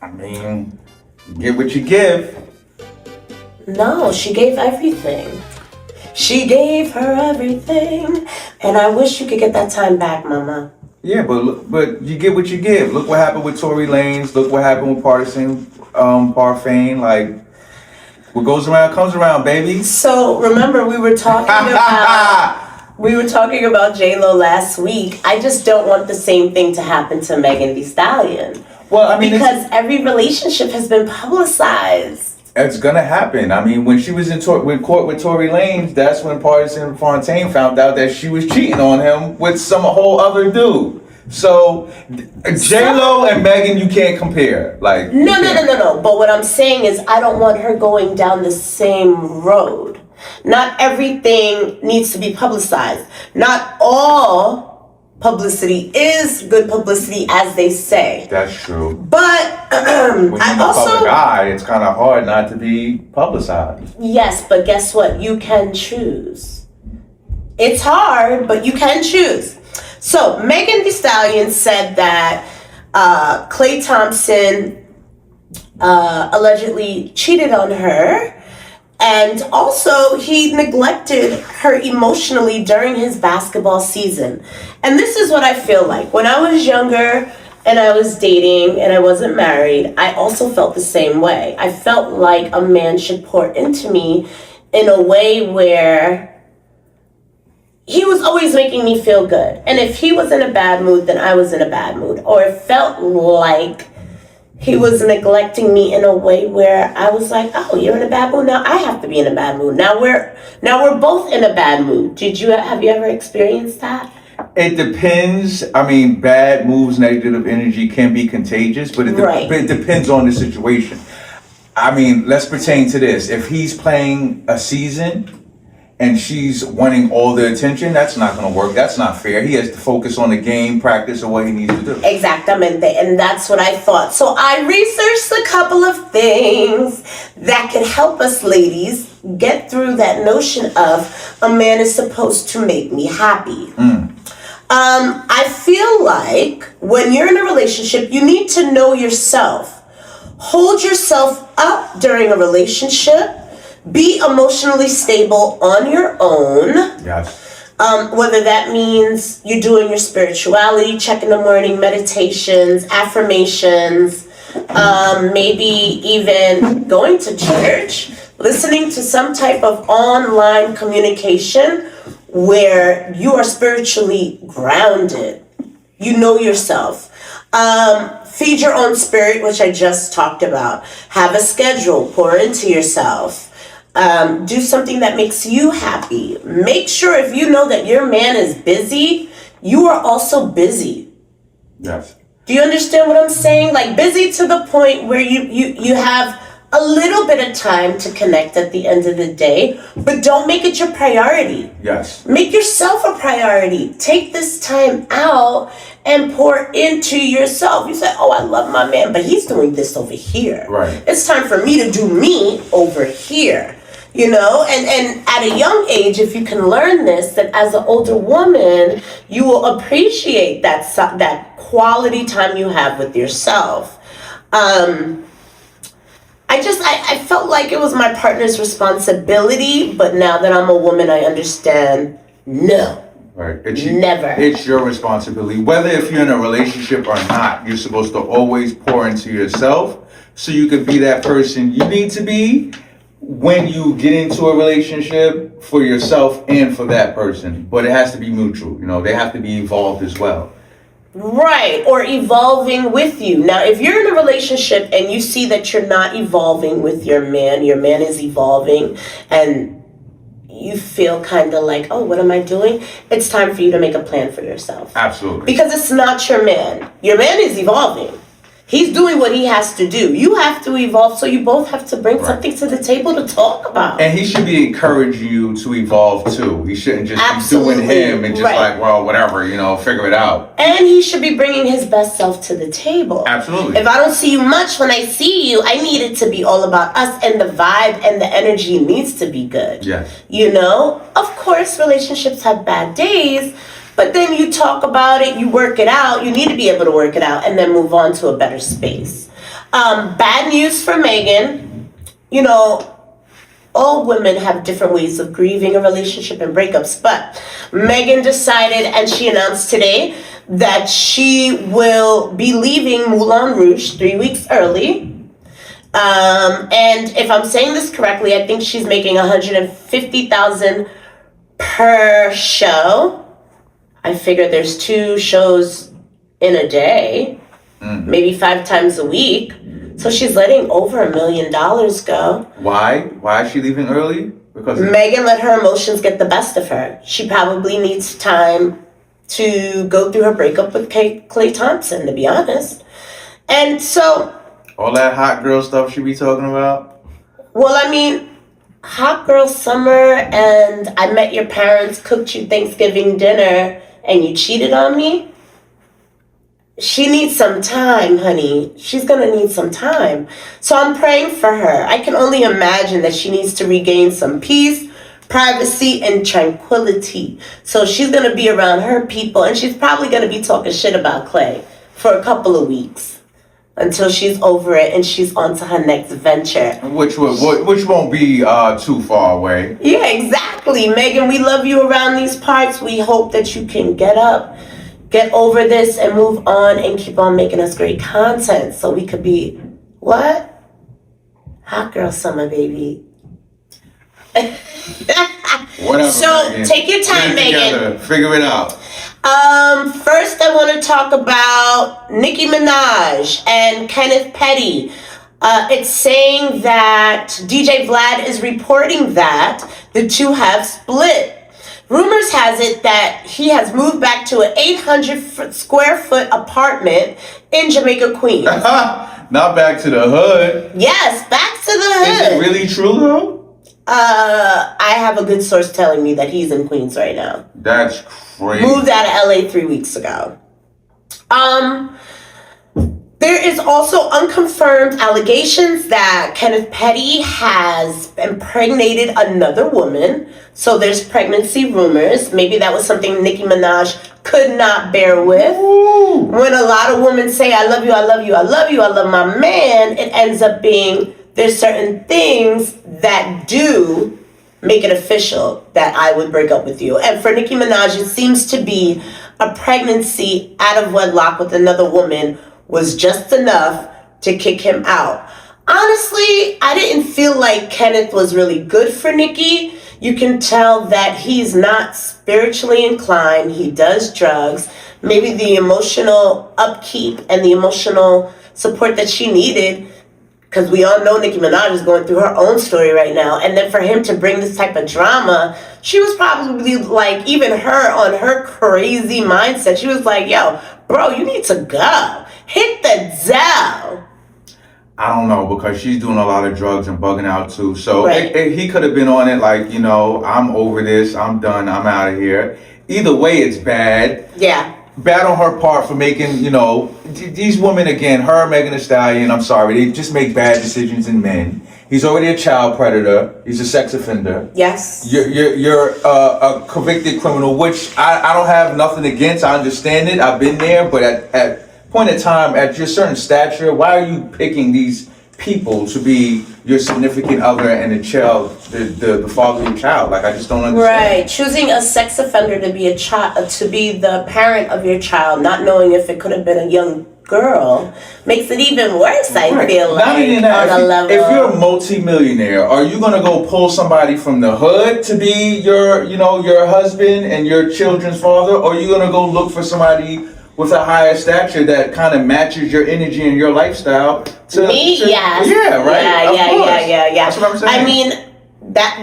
I mean, get what you give. No, she gave everything. She gave her everything. And I wish you could get that time back, Mama. Yeah, but you get what you give. Look what happened with Tory Lanez. Look what happened with Partisan Parfane. Like, what goes around comes around, baby. So remember, we were talking about J-Lo last week. I just don't want the same thing to happen to Megan Thee Stallion. Well, I mean, because every relationship has been publicized. It's gonna happen. I mean, when she was in court with Tory Lanez, that's when Partisan Fontaine found out that she was cheating on him with some whole other dude. So, J-Lo and Megan, you can't compare. Like, no. But what I'm saying is, I don't want her going down the same road. Not everything needs to be publicized. Not all publicity is good publicity, as they say. That's true. But when you're a public eye, it's kind of hard not to be publicized. Yes, but guess what? You can choose. It's hard, but you can choose. So Megan Thee Stallion said that Klay Thompson allegedly cheated on her. And also, he neglected her emotionally during his basketball season. And this is what I feel like. When I was younger and I was dating and I wasn't married, I also felt the same way. I felt like a man should pour into me in a way where he was always making me feel good. And if he was in a bad mood, then I was in a bad mood. Or it felt like he was neglecting me in a way where I was like, oh, you're in a bad mood? Now I have to be in a bad mood. Now we're both in a bad mood. Have you ever experienced that? It depends. I mean, bad moves, negative energy can be contagious, but it depends on the situation. I mean, let's pertain to this. If he's playing a season and she's wanting all the attention, that's not going to work. That's not fair. He has to focus on the game, practice, or what he needs to do. Exactamente. And that's what I thought. So I researched a couple of things that could help us ladies get through that notion of a man is supposed to make me happy. I feel like when you're in a relationship, you need to know yourself. Hold yourself up during a relationship. Be emotionally stable on your own. Yes. Whether that means you're doing your spirituality, check in the morning, meditations, affirmations, maybe even going to church, listening to some type of online communication where you are spiritually grounded. You know yourself. Feed your own spirit, which I just talked about. Have a schedule. Pour into yourself. Do something that makes you happy. Make sure if you know that your man is busy, you are also busy. Yes. Do you understand what I'm saying? Like busy to the point where you have a little bit of time to connect at the end of the day, but don't make it your priority. Yes. Make yourself a priority. Take this time out and pour into yourself. You say, oh, I love my man, but he's doing this over here. Right. It's time for me to do me over here. You know, and at a young age, if you can learn this, that as an older woman, you will appreciate that quality time you have with yourself. I felt like it was my partner's responsibility, but now that I'm a woman, I understand, no. Right. Never. It's your responsibility. Whether if you're in a relationship or not, you're supposed to always pour into yourself so you can be that person you need to be when you get into a relationship for yourself and for that person. But it has to be mutual. You know, they have to be involved as well. Right, or evolving with you. Now, if you're in a relationship and you see that you're not evolving with your man is evolving, and you feel kind of like, oh, what am I doing? It's time for you to make a plan for yourself. Absolutely. Because it's not your man. Your man is evolving. He's doing what he has to do. You have to evolve, so you both have to bring something to the table to talk about. And he should be encouraging you to evolve too. He shouldn't just be doing him and just like, well, whatever, you know, figure it out. And he should be bringing his best self to the table. Absolutely. If I don't see you much, when I see you, I need it to be all about us, and the vibe and the energy needs to be good. Yes. You know, of course, relationships have bad days, But then you talk about it, you work it out. You need to be able to work it out and then move on to a better space. Bad news for Megan. You know, all women have different ways of grieving a relationship and breakups, but Megan decided, and she announced today, that she will be leaving Moulin Rouge 3 weeks early. And if I'm saying this correctly, I think she's making $150,000 per show. I figure there's 2 shows in a day, maybe 5 times a week. So she's letting over $1 million go. Why? Why is she leaving early? Because Megan let her emotions get the best of her. She probably needs time to go through her breakup with Clay Thompson, to be honest. And so... all that hot girl stuff she be talking about? Well, I mean, hot girl summer and I met your parents, cooked you Thanksgiving dinner, and you cheated on me? She needs some time, honey. She's going to need some time. So I'm praying for her. I can only imagine that she needs to regain some peace, privacy, and tranquility. So she's going to be around her people, and she's probably going to be talking shit about Clay for a couple of weeks until she's over it and she's on to her next venture. Which won't be too far away. Yeah, exactly. Megan, we love you around these parts. We hope that you can get up, get over this, and move on and keep on making us great content so we could be, what? Hot girl summer, baby. Whatever. So Megan. take your time, Megan. Figure it out. First I want to talk about Nicki Minaj and Kenneth Petty. It's saying that DJ Vlad is reporting that the two have split. Rumors has it that he has moved back to an 800 square foot apartment in Jamaica, Queens. Not back to the hood. Yes, back to the hood. Is it really true though? I have a good source telling me that he's in Queens right now. That's crazy. Moved out of LA 3 weeks ago. There is also unconfirmed allegations that Kenneth Petty has impregnated another woman. So there's pregnancy rumors. Maybe that was something Nicki Minaj could not bear with. Ooh. When a lot of women say, I love you, I love you, I love you, I love my man, it ends up being there's certain things that do make it official that I would break up with you. And for Nicki Minaj, it seems to be a pregnancy out of wedlock with another woman was just enough to kick him out. Honestly, I didn't feel like Kenneth was really good for Nicki. You can tell that he's not spiritually inclined. He does drugs. Maybe the emotional upkeep and the emotional support that she needed, because we all know Nicki Minaj is going through her own story right now. And then for him to bring this type of drama, she was probably like, even her on her crazy mindset, she was like, yo, bro, you need to go. Hit the Zell. I don't know, because she's doing a lot of drugs and bugging out too. So Right. he could have been on it like, you know, I'm over this, I'm done, I'm out of here. Either way, it's bad. Yeah. Bad on her part for making, you know, these women, again, her, Megan Thee Stallion, I'm sorry, they just make bad decisions in men. He's already a child predator. He's a sex offender. Yes. You're a convicted criminal, which I don't have nothing against. I understand it. I've been there. But at point in time, at your certain stature, why are you picking these people to be your significant other and the child, the father of your child? Like, I just don't understand. Right. Choosing a sex offender to be a child, to be the parent of your child, not knowing if it could have been a young girl, makes it even worse. I Right. feel Not like only that, on a level. if you're a multi-millionaire, are you gonna go pull somebody from the hood to be your, you know, your husband and your children's father, or are you gonna go look for somebody with a higher stature that kind of matches your energy and your lifestyle? Yes. Yeah, right. Yeah. That's what I'm saying. I mean,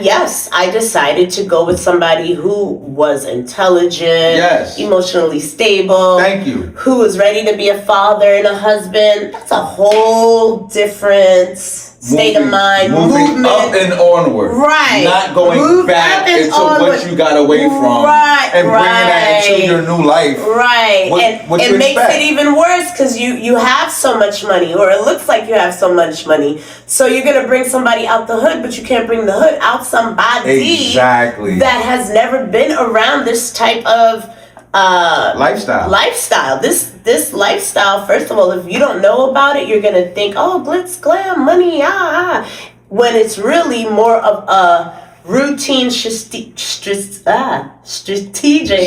yes, I decided to go with somebody who was intelligent, Yes. emotionally stable. Thank you. Who was ready to be a father and a husband. That's a whole different state of mind, moving movement. up and onward, Right. Not going Move back up and into onward. what you got away from, Right, and bringing that into right. your new life. Right. What and you it makes expect? it even worse because you have so much money, or it looks like you have so much money. So you're going to bring somebody out the hood, but you can't bring the hood out somebody Exactly. that has never been around this type of lifestyle. This lifestyle, first of all, if you don't know about it, you're gonna think, oh, glitz, glam, money, when it's really more of a routine, strategic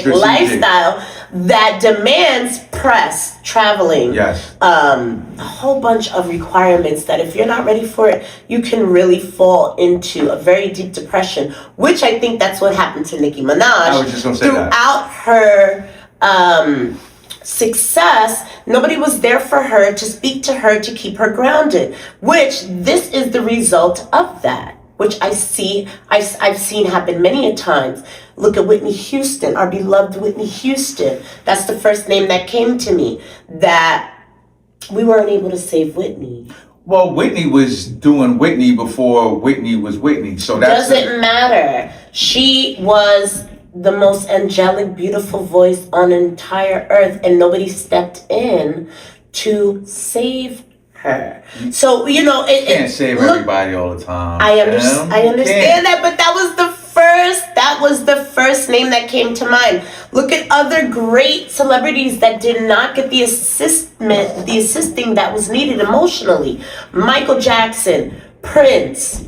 lifestyle that demands press, traveling, yes, a whole bunch of requirements that if you're not ready for it, you can really fall into a very deep depression, which I think that's what happened to Nicki Minaj. I was just gonna say throughout her success. Nobody was there for her to speak to her, to keep her grounded, which this is the result of that, which I've seen happen many a times. Look at Whitney Houston, our beloved Whitney Houston. That's the first name that came to me, that we weren't able to save Whitney. Well, Whitney was doing Whitney before Whitney was Whitney, so that doesn't matter. She was the most angelic, beautiful voice on entire earth, and nobody stepped in to save her. So you can't save everybody all the time. I understand that, but that was the first name that came to mind. Look at other great celebrities that did not get the assisting that was needed emotionally. Michael Jackson, Prince,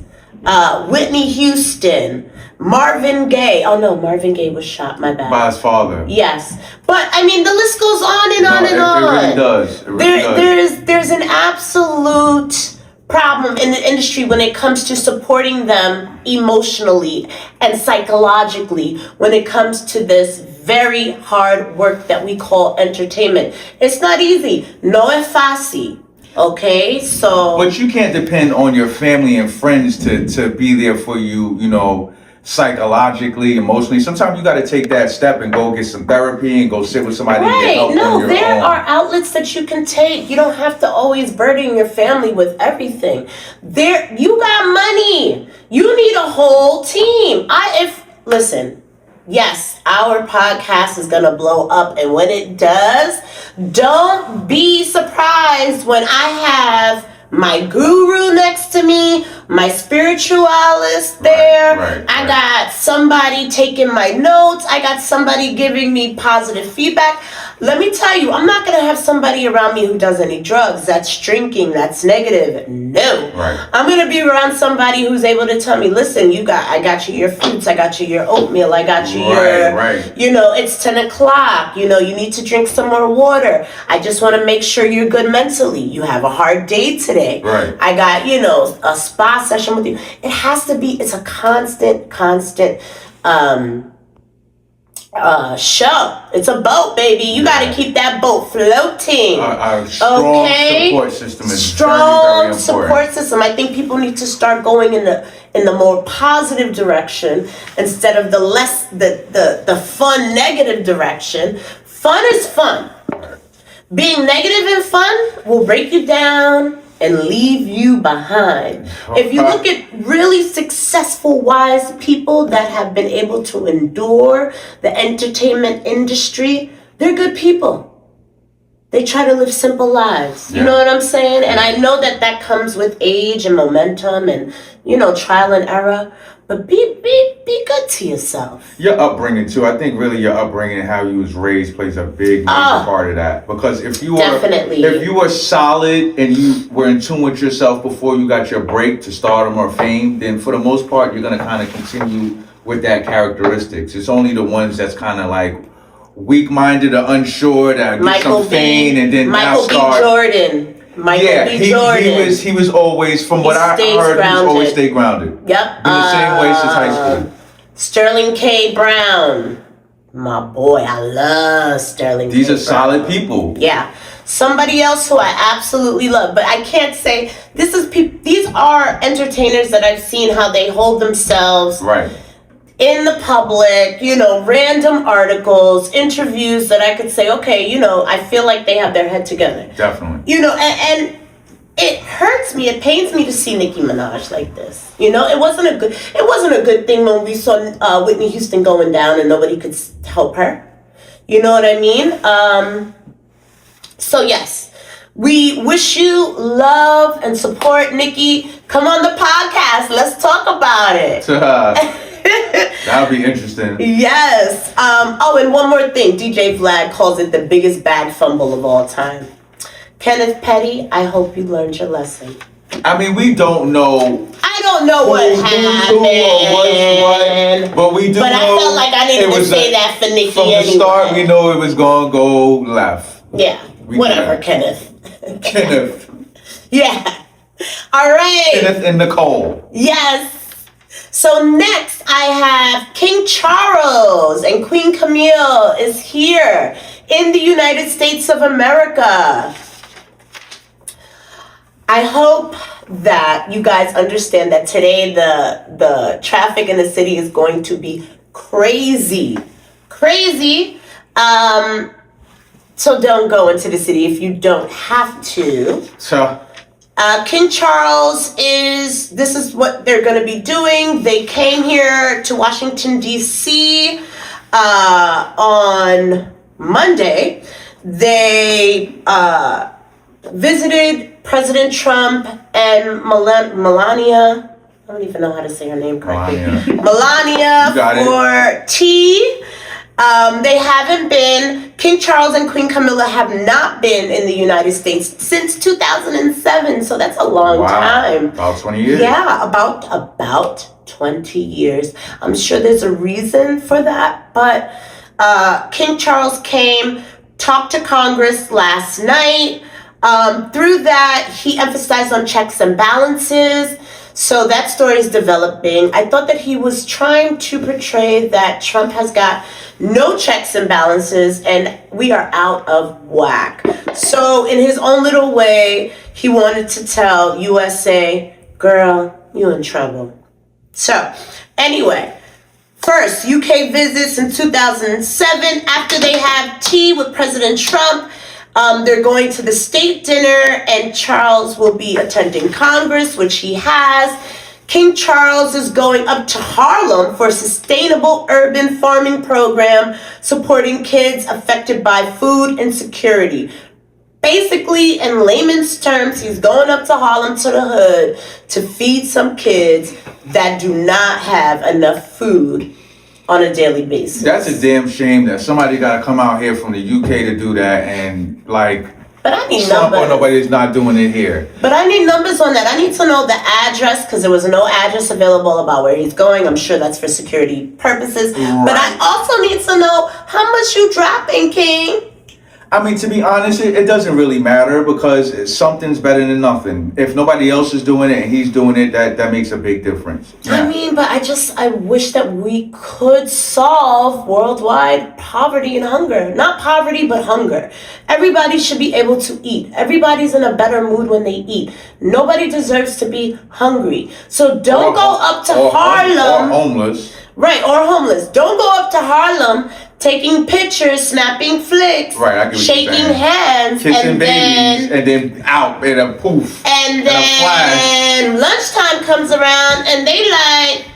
Whitney Houston, Marvin Gaye. Oh no, Marvin Gaye was shot, my bad. By his father. Yes. But I mean the list goes on and on and on. It really does. There's an absolute problem in the industry when it comes to supporting them emotionally and psychologically when it comes to this very hard work that we call entertainment. It's not easy. No es fácil. Okay, so. But you can't depend on your family and friends to be there for you, psychologically, emotionally. Sometimes you got to take that step and go get some therapy and go sit with somebody and get help on your own. There are outlets that you can take. You don't have to always burden your family with everything. You got money. You need a whole team. Listen. Yes, our podcast is going to blow up, and when it does, don't be surprised when I have my guru next to me, my spiritualist there. Right. I got somebody taking my notes. I got somebody giving me positive feedback. Let me tell you, I'm not going to have somebody around me who does any drugs, that's drinking, that's negative. No. Right. I'm going to be around somebody who's able to tell me, listen, I got you your fruits, I got you your oatmeal, I got you it's 10 o'clock, you need to drink some more water. I just want to make sure you're good mentally. You have a hard day today. Right. I got, a spa session with you. It has to be, it's a constant, show. It's a boat, baby. You got to keep that boat floating. A strong support system is very, very important. Support system. I think people need to start going in the more positive direction instead of the fun negative direction. Fun is fun. Being negative and fun will break you down and leave you behind. If you look at really successful, wise people that have been able to endure the entertainment industry, they're good people. They try to live simple lives. You know what I'm saying? And I know that comes with age and momentum and, trial and error. But be good to yourself. Your upbringing too. I think really your upbringing and how you was raised plays a big major part of that. Because if you were solid and you were in tune with yourself before you got your break to stardom or fame, then for the most part you're gonna kind of continue with that characteristics. It's only the ones that's kind of like weak-minded or unsure that get some fame and then Michael B. Jordan. He was always, from what I heard, he always stayed grounded. Yep. Been the same way since high school. Sterling K. Brown. My boy, I love Sterling These are solid people. Yeah. Somebody else who I absolutely love, but I can't say, these are entertainers that I've seen how they hold themselves. Right. In the public, random articles, interviews that I could say, okay, I feel like they have their head together. Definitely. And it hurts me, it pains me to see Nicki Minaj like this. It wasn't a good thing when we saw Whitney Houston going down and nobody could help her. You know what I mean? So yes, we wish you love and support, Nicki. Come on the podcast, let's talk about it. That'll be interesting. Yes. Oh, and one more thing. DJ Vlad calls it the biggest bag fumble of all time. Kenneth Petty, I hope you learned your lesson. I mean, we don't know. I don't know what happened. Right, but we do know. But I felt like I needed to say that for Nikki from the start, we know it was going to go left. Yeah. Whatever, Kenneth. Kenneth. Yeah. All right. Kenneth and Nicole. Yes. So next I have King Charles and Queen Camille is here in the United States of America. I hope that you guys understand that today the traffic in the city is going to be crazy. Crazy. So don't go into the city if you don't have to. So King Charles this is what they're going to be doing. They came here to Washington, D.C. On Monday. They visited President Trump and Melania. I don't even know how to say her name correctly. Melania for tea. They haven't been, King Charles and Queen Camilla have not been in the United States since 2007, so that's a long time. About 20 years. Yeah, about 20 years. I'm sure there's a reason for that, but King Charles came, talked to Congress last night. Through that, he emphasized on checks and balances. So that story is developing. I thought that he was trying to portray that Trump has got no checks and balances and we are out of whack. So in his own little way, he wanted to tell USA, girl, you in trouble. So anyway, first UK visits in 2007 after they have tea with President Trump. They're going to the state dinner and Charles will be attending Congress, which he has. King Charles is going up to Harlem for a sustainable urban farming program supporting kids affected by food insecurity. Basically, in layman's terms, he's going up to Harlem to the hood to feed some kids that do not have enough food on a daily basis. That's a damn shame that somebody got to come out here from the UK to do that and But I need numbers. Nobody's not doing it here. But I need numbers on that. I need to know the address because there was no address available about where he's going. I'm sure that's for security purposes. Right. But I also need to know how much you dropping, King. I mean, to be honest, it doesn't really matter because something's better than nothing. If nobody else is doing it and he's doing it, that makes a big difference. Yeah. I mean, but I wish that we could solve worldwide poverty and hunger. Not poverty, but hunger. Everybody should be able to eat. Everybody's in a better mood when they eat. Nobody deserves to be hungry. So don't go up to Harlem. Or homeless. Right, or homeless. Don't go up to Harlem taking pictures, snapping flicks, shaking hands, kissing babies, and then out in a poof. And then lunchtime comes around and they like,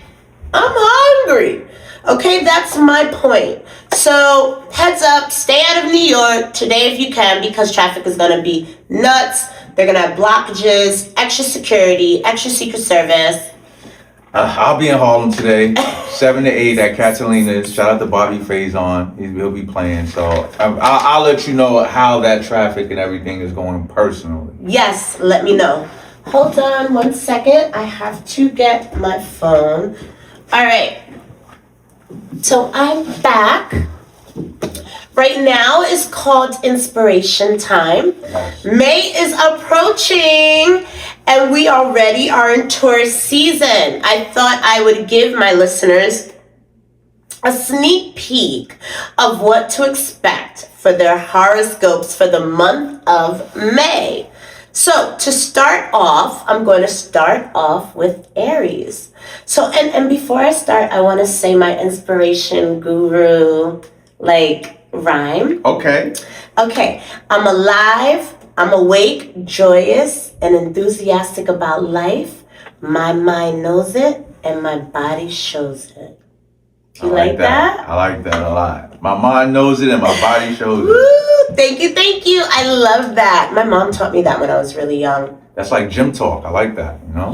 I'm hungry. Okay, that's my point. So heads up, stay out of New York today if you can because traffic is going to be nuts. They're going to have blockages, extra security, extra Secret Service. I'll be in Harlem today, 7 to 8 at Catalina's. Shout out to Bobby Faison. He'll be playing. So I'll let you know how that traffic and everything is going personally. Yes, let me know. Hold on 1 second. I have to get my phone. All right. So I'm back. Right now is called Inspiration Time. May is approaching and we already are in tourist season. I thought I would give my listeners a sneak peek of what to expect for their horoscopes for the month of May. So to start off, I'm going to start off with Aries. So, and before I start, I want to say my inspiration guru, rhyme. Okay. I'm alive, I'm awake, joyous, and enthusiastic about life. My mind knows it, and my body shows it. You like that? I like that a lot. My mind knows it, and my body shows it. Woo! Thank you. I love that. My mom taught me that when I was really young. That's like gym talk. I like that, you know?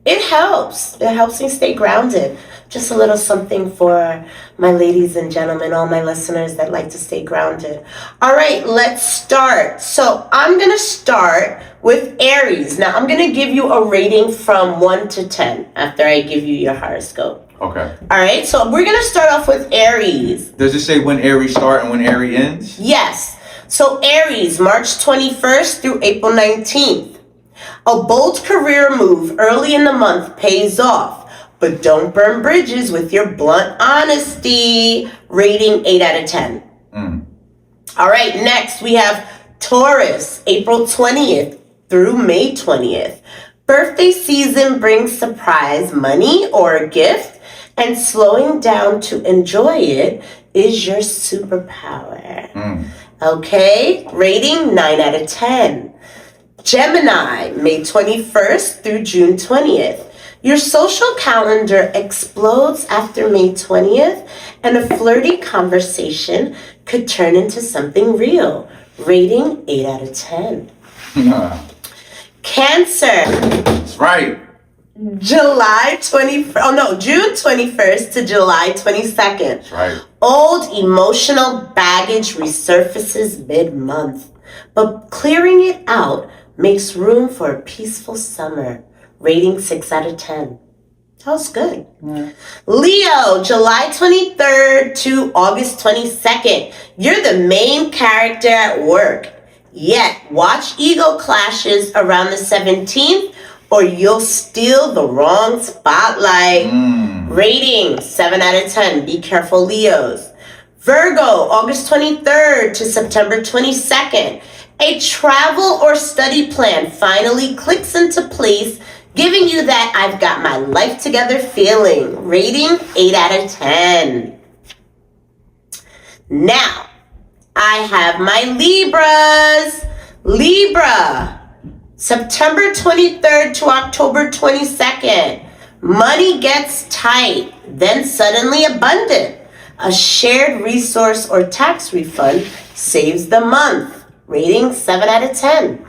It helps. It helps me stay grounded. Just a little something for my ladies and gentlemen, all my listeners that like to stay grounded. All right, let's start. So I'm going to start with Aries. Now, I'm going to give you a rating from 1 to 10 after I give you your horoscope. Okay. All right, so we're going to start off with Aries. Does it say when Aries start and when Aries ends? Yes. So Aries, March 21st through April 19th. A bold career move early in the month pays off, but don't burn bridges with your blunt honesty. Rating 8 out of 10. All right, next we have Taurus, April 20th through May 20th. Birthday season brings surprise money or a gift, and slowing down to enjoy it is your superpower. Okay, rating 9 out of 10. Gemini, May 21st through June 20th. Your social calendar explodes after May 20th, and a flirty conversation could turn into something real. Rating 8 out of 10. Cancer. That's right. June 21st to July 22nd. That's right. Old emotional baggage resurfaces mid-month, but clearing it out makes room for a peaceful summer. Rating 6 out of 10. That was good. Yeah. Leo, July 23rd to August 22nd. You're the main character at work. Yet, watch ego clashes around the 17th or you'll steal the wrong spotlight. Rating 7 out of 10. Be careful, Leos. Virgo, August 23rd to September 22nd. A travel or study plan finally clicks into place, giving you that I've got my life together feeling. Rating 8 out of 10. Now, I have my Libras. Libra, September 23rd to October 22nd. Money gets tight, then suddenly abundant. A shared resource or tax refund saves the month. Rating 7 out of 10.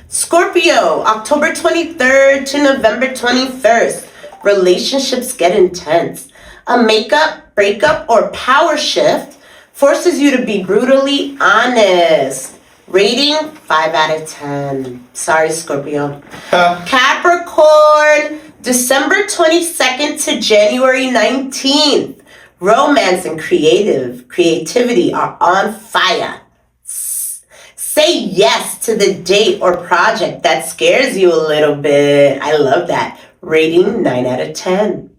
Scorpio, October 23rd to November 21st. Relationships get intense. A makeup, breakup, or power shift forces you to be brutally honest. Rating 5 out of 10. Sorry, Scorpio. Capricorn, December 22nd to January 19th. Romance and creativity are on fire. Say yes to the date or project that scares you a little bit. I love that. Rating 9 out of 10.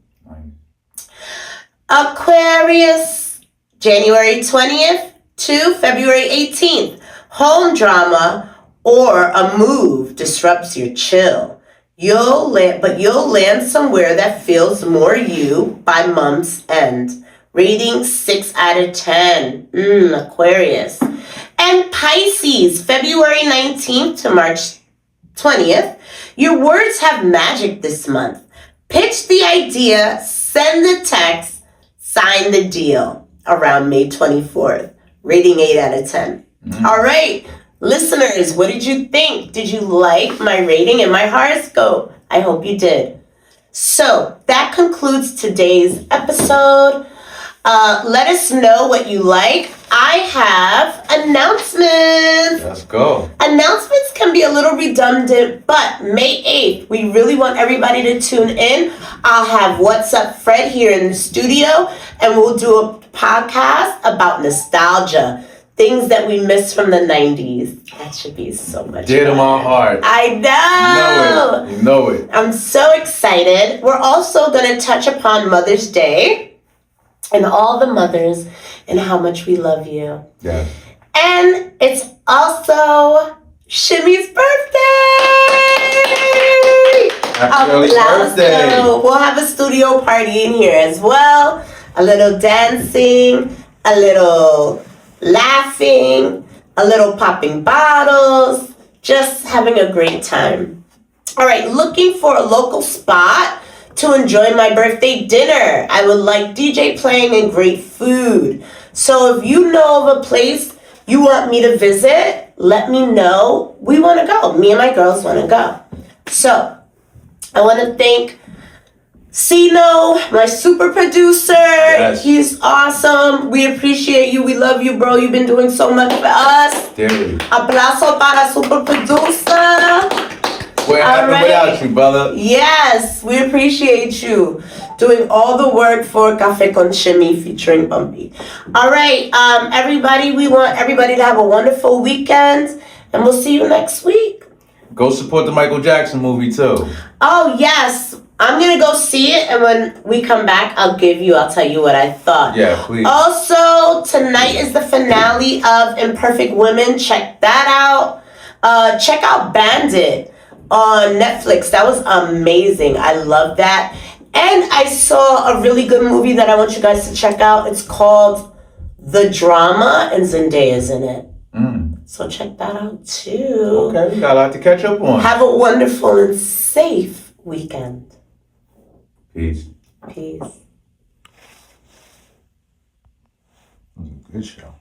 Aquarius, January 20th to February 18th. Home drama or a move disrupts your chill. You'll land somewhere that feels more you by month's end. Rating 6 out of 10. Aquarius. And Pisces, February 19th to March 20th. Your words have magic this month. Pitch the idea, send the text, sign the deal around May 24th. Rating 8 out of 10. All right, listeners, what did you think? Did you like my rating and my horoscope? I hope you did. So that concludes today's episode. Let us know what you like. I have announcements. Let's go. Announcements can be a little redundant, but May 8th, we really want everybody to tune in. I'll have What's Up Fred here in the studio, and we'll do a podcast about nostalgia. Things that we miss from the 90s. That should be so much Dear to fun. my heart. I know. You know it. I'm so excited. We're also going to touch upon Mother's Day and all the mothers and how much we love you. Yeah. And it's also Shimmy's birthday. Happy early birthday. We'll have a studio party in here as well. A little dancing, a little laughing, a little popping bottles, just having a great time. All right, looking for a local spot to enjoy my birthday dinner. I would like DJ playing and great food. So if you know of a place you want me to visit, let me know. We want to go. Me and my girls want to go. So I want to thank Sino, my super producer. Yes. He's awesome. We appreciate you. We love you, bro. You've been doing so much for us. Dude. Abrazo para super producer. We're happy without you, brother. Yes, we appreciate you doing all the work for Café con Chimmy featuring Bumpy. All right, everybody, we want everybody to have a wonderful weekend, and we'll see you next week. Go support the Michael Jackson movie, too. Oh, yes. I'm going to go see it, and when we come back, I'll tell you what I thought. Yeah, please. Also, tonight is the finale of Imperfect Women. Check that out. Check out Bandit on Netflix. That was amazing. I love that. And I saw a really good movie that I want you guys to check out. It's called The Drama, and Zendaya's in it. So check that out too. Okay, we got a lot to catch up on. Have a wonderful and safe weekend. Peace. Peace. That was a good show.